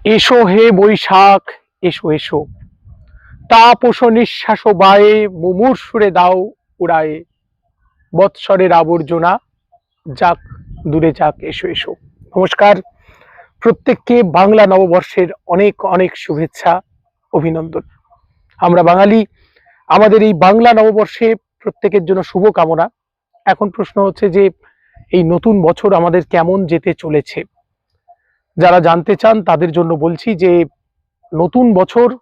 এসো হে বৈশাখ, এসো এসো, তাপস নিঃশ্বাস বায়ে মুমূর্ষুরে দাও উড়ায়ে, বৎসরের আবর্জনা যাক দূরে যাক, এসো এসো। নমস্কার, প্রত্যেককে বাংলা নববর্ষের অনেক অনেক শুভেচ্ছা, অভিনন্দন। আমরা বাঙালি, আমাদের এই বাংলা নববর্ষে প্রত্যেকের জন্য শুভ কামনা। এখন প্রশ্ন হচ্ছে যে এই নতুন বছর আমাদের কেমন যেতে চলেছে। যারা জানতে চান তাদের জন্য বলছি যে নতুন বছর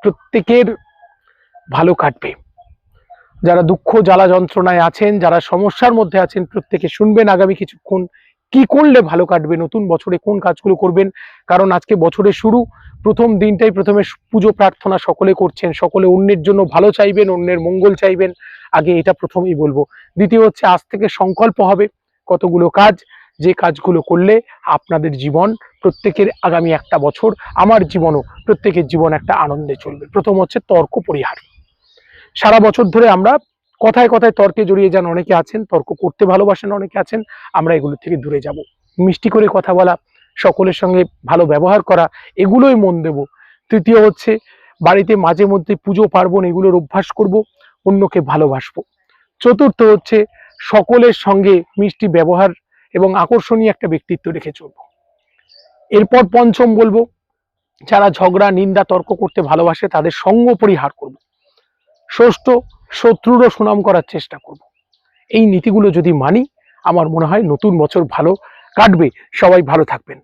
প্রত্যেকের ভালো কাটবে। যারা দুঃখ জ্বালা যন্ত্রণায় আছেন, যারা সমস্যার মধ্যে আছেন, প্রত্যেকে শুনবেন আগামী কিছুক্ষণ কি করলে ভালো কাটবে, নতুন বছরে কোন কাজগুলো করবেন। কারণ আজকে বছরের শুরু, প্রথম দিনটাই প্রথমে পুজো প্রার্থনা সকলে করছেন, সকলে অন্যের জন্য ভালো চাইবেন, অন্যের মঙ্গল চাইবেন। আগে এটা প্রথমেই বলবো। দ্বিতীয় হচ্ছে আজ থেকে সংকল্প হবে কতগুলো কাজ, যে কাজগুলো করলে আপনাদের জীবন, প্রত্যেকের আগামী একটা বছর, আমার জীবনও, প্রত্যেকের জীবন একটা আনন্দে চলবে। প্রথম হচ্ছে তর্ক পরিহার। সারা বছর ধরে আমরা কথায় কথায় তর্কে জড়িয়ে যান অনেকে আছেন, তর্ক করতে ভালোবাসেন অনেকে আছেন, আমরা এগুলো থেকে দূরে যাব। মিষ্টি করে কথা বলা, সকলের সঙ্গে ভালো ব্যবহার করা, এগুলোই মন দেব। তৃতীয় হচ্ছে বাড়িতে মাঝে মধ্যে পুজো পার্বণ এগুলোর অভ্যাস করব, অন্যকে ভালোবাসবো। চতুর্থ হচ্ছে সকলের সঙ্গে মিষ্টি ব্যবহার এবং আকর্ষণীয় একটা ব্যক্তিত্ব রেখে চলবো। এরপর পঞ্চম বলবো, যারা ঝগড়া নিন্দা তর্ক করতে ভালোবাসে তাদের সঙ্গ পরিহার করব। ষষ্ঠ, শত্রুরও সুনাম করার চেষ্টা করব। এই নীতিগুলো যদি মানি, আমার মনে হয় নতুন বছর ভালো কাটবে। সবাই ভালো থাকবেন।